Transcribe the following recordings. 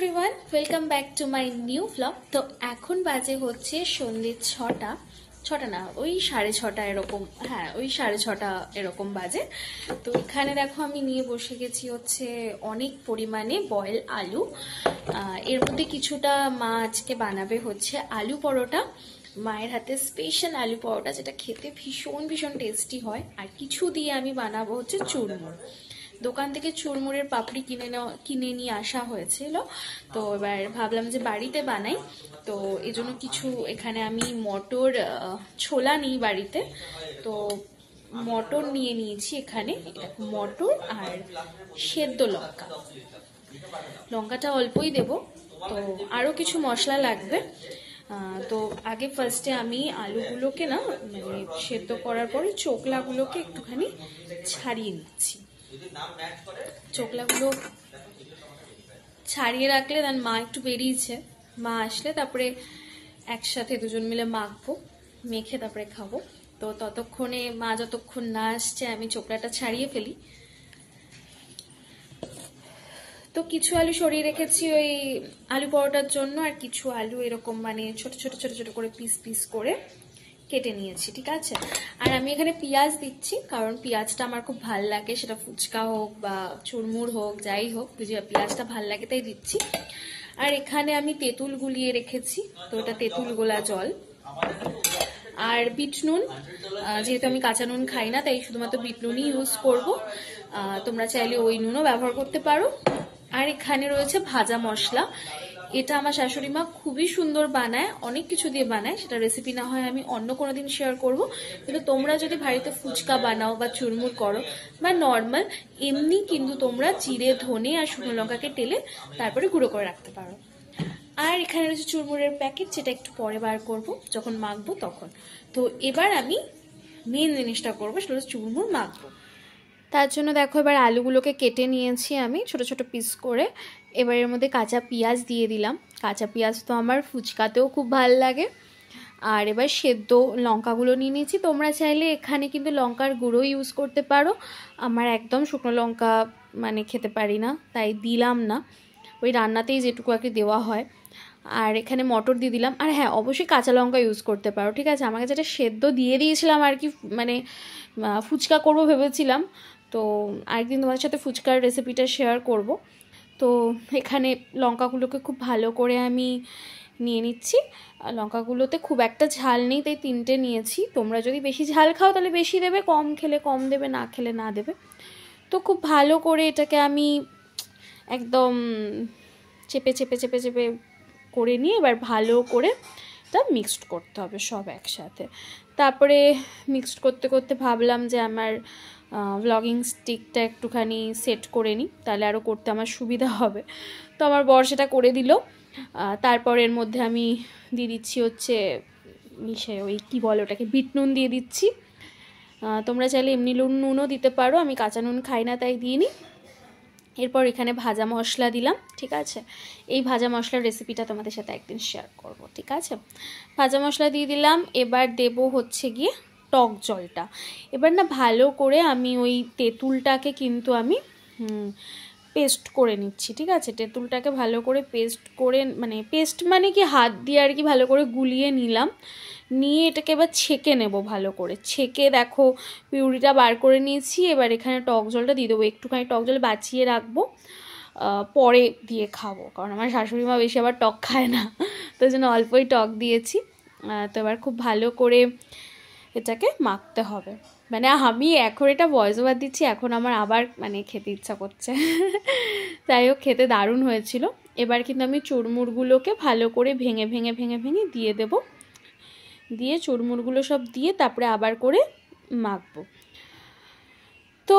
Everyone, welcome back to my new blog. তো এখন বাজে হচ্ছে সন্ধ্যে 6টা না, ওই 6:30 এরকম। হ্যাঁ, ওই 6:30 এরকম বাজে। তো এখানে দেখো আমি নিয়ে বসে গেছি হচ্ছে অনেক পরিমাণে বয়েল আলু। এর মধ্যে কিছুটা মা আজকে বানাবে হচ্ছে আলু পরোটা, মায়ের হাতে স্পেশাল আলু পরোটা, যেটা খেতে ভীষণ ভীষণ টেস্টি হয়। আর কিছু দিয়ে আমি বানাবো হচ্ছে চুরমুর। দোকান থেকে চুরমুরের পাপড়ি কিনে নিয়ে আসা হয়েছিল। তো এবার ভাবলাম যে বাড়িতে বানাই। তো এই জন্য কিছু এখানে আমি মটর, ছোলা নিই বাড়িতে। তো মটর নিয়ে নিয়েছি এখানে, মটর আর সেদ্ধ লঙ্কা। লঙ্কাটা অল্পই দেব, তো আরও কিছু মশলা লাগবে। তো আগে ফার্স্টে আমি আলুগুলোকে না, মানে সেদ্ধ করার পরে চোকলাগুলোকে একটুখানি ছাড়িয়ে নিচ্ছি। চোকলাগুলো ছাড়িয়ে রাখলে দেন, মা একটু বেরিয়েছে, মা আসলে তারপরে একসাথে দুজন মিলে মাখবো, মেখে তারপরে খাবো। তো ততক্ষণে মা যতক্ষণ না আসছে আমি চোকলাটা ছাড়িয়ে ফেলি। তো কিছু আলু সরিয়ে রেখেছি ওই আলু পরোটার জন্য, আর কিছু আলু এরকম মানে ছোট ছোট ছোট ছোট করে পিস পিস করে কেটে নিয়েছি, ঠিক আছে। আর আমি এখানে পেঁয়াজ দিচ্ছি, কারণ পেঁয়াজটা আমার খুব ভাল লাগে, সেটা ফুচকা হোক বা চুরমুর হোক, যাই হোক, পেঁয়াজটা ভাল লাগে তাই দিচ্ছি। আর এখানে আমি তেঁতুল গুলিয়ে রেখেছি, তো এটা তেঁতুল গোলা জল। আর বিট নুন, যেহেতু আমি কাঁচা নুন খাই না তাই শুধুমাত্র বিট নুনই ইউজ করবো। তোমরা চাইলে ওই নুনও ব্যবহার করতে পারো। আর এখানে রয়েছে ভাজা মশলা, এটা আমার শাশুড়ি মা খুবই সুন্দর বানায়, অনেক কিছু দিয়ে বানায়, সেটা রেসিপি না হয় আমি অন্য কোনো দিন শেয়ার করবো। কিন্তু তোমরা যদি বাড়িতে ফুচকা বানাও বা চুরমুর করো বা নর্মাল এমনি, কিন্তু তোমরা জিরে, ধনে আর শুকনো লঙ্কাকে টেলে তারপরে গুঁড়ো করে রাখতে পারো। আর এখানে রয়েছে চুরমুরের প্যাকেট, যেটা একটু পরে বার করব যখন মাখবো তখন। তো এবার আমি মেন জিনিসটা করবো, সেটা হচ্ছে চুরমুর মাখবো। তার জন্য দেখো এবার আলুগুলোকে কেটে নিয়েছি আমি ছোট ছোট পিস করে। এবার এর মধ্যে কাঁচা পেঁয়াজ দিয়ে দিলাম। কাঁচা পেঁয়াজ তো আমার ফুচকাতেও খুব ভালো লাগে। আর এবার সেদ্ধ লঙ্কাগুলো নিয়ে নিয়েছি, তোমরা চাইলে এখানে কিন্তু লঙ্কার গুঁড়ো ইউজ করতে পারো। আমার একদম শুকনো লঙ্কা মানে খেতে পারি না, তাই দিলাম না, ওই রান্নাতেই যেটুকু আর কি দেওয়া হয়। আর এখানে মটর দিয়ে দিলাম। আর হ্যাঁ, অবশ্যই কাঁচা লঙ্কা ইউজ করতে পারো, ঠিক আছে। আমাকে যেটা সেদ্ধ দিয়ে দিয়েছিলাম আর কি, মানে ফুচকা করবো ভেবেছিলাম, তো আরেকদিন তোমাদের সাথে ফুচকার রেসিপিটা শেয়ার করব। তো এখানে লঙ্কাগুলোকে খুব ভালো করে আমি নিয়ে নিচ্ছি। লঙ্কাগুলোতে খুব একটা ঝাল নেই তাই 3টে নিয়েছি। তোমরা যদি বেশি ঝাল খাও তাহলে বেশি দেবে, কম খেলে কম দেবে, না খেলে না দেবে। তো খুব ভালো করে এটাকে আমি একদম চেপে চেপে চেপে চেপে করে নিয়ে এবার ভালো করে তা মিক্সড করতে হবে সব একসাথে। তারপরে মিক্সড করতে করতে ভাবলাম যে আমার ব্লগিং স্টিকটা একটুখানি সেট করে নিই, তাহলে আরও করতে আমার সুবিধা হবে। তো আমার বর সেটা করে দিল। তারপর এর মধ্যে আমি দিয়ে দিচ্ছি হচ্ছে ওই কী বলে ওটাকে, বিট নুন দিয়ে দিচ্ছি। তোমরা চাইলে এমনি নুনও দিতে পারো, আমি কাঁচা নুন খাই না তাই দিইনি। এরপর এখানে ভাজা মশলা দিলাম, ঠিক আছে। এই ভাজা মশলার রেসিপিটা তোমাদের সাথে একদিন শেয়ার করব, ঠিক আছে। ভাজা মশলা দিয়ে দিলাম। এবার দেব হচ্ছে গিয়ে টক জলটা। এবার না ভালো করে আমি ওই তেঁতুলটাকে কিন্তু আমি পেস্ট করে নিচ্ছি, ঠিক আছে। তেঁতুলটাকে ভালো করে পেস্ট করে, মানে পেস্ট মানে কি হাত দিয়ে আর কি ভালো করে গুলিয়ে নিলাম। নিয়ে এটাকে এবার ছেঁকে নেব, ভালো করে ছেঁকে দেখো পিউরিটা বার করে নিয়েছি। এবার এখানে টক জলটা দিয়ে দেবো, একটুখানি টক জল বাঁচিয়ে রাখবো, পরে দিয়ে খাবো, কারণ আমার শাশুড়ি মা বেশি আবার টক খায় না, তো জন্য অল্পই টক দিয়েছি। তো এবার খুব ভালো করে এটাকে মাখতে হবে। মানে আমি এখন এটা ভয়েস ওভার দিচ্ছি, এখন আমার আবার মানে খেতে ইচ্ছা করছে। যাই হোক, খেতে দারুণ হয়েছিল। এবার কিন্তু আমি চুরমুরগুলোকে ভালো করে ভেঙে ভেঙে ভেঙে ভেঙে দিয়ে দেবো। দিয়ে চুরমুরগুলো সব দিয়ে তারপরে আবার করে মাখবো। তো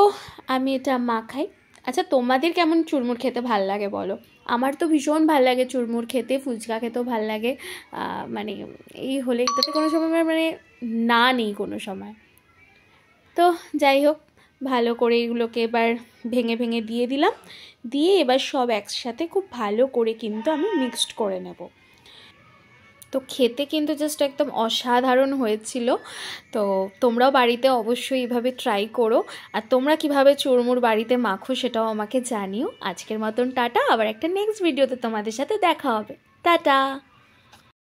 আমি এটা মাখাই। আচ্ছা, তোমাদের কেমন চুরমুর খেতে ভাল লাগে বলো? আমার তো ভীষণ ভাল লাগে চুরমুর খেতে, ফুচকা খেতেও ভাল লাগে। মানে এই হলে তাতে কোনো সময় মানে না নেই কোনো সময়। তো যাই হোক, ভালো করে এগুলোকে এবার ভেঙে ভেঙে দিয়ে দিলাম। দিয়ে এবার সব একসাথে খুব ভালো করে কিন্তু আমি মিক্সড করে নেব। তো খেতে কিন্তু জাস্ট একদম অসাধারণ হয়েছিল। তো তোমরাও বাড়িতে অবশ্যই এইভাবে ট্রাই করো, আর তোমরা কিভাবে চুরমুর বাড়িতে মাখো সেটাও আমাকে জানিও। আজকের মতন টাটা, আবার একটা নেক্সট ভিডিওতে তোমাদের সাথে দেখা হবে। টাটা।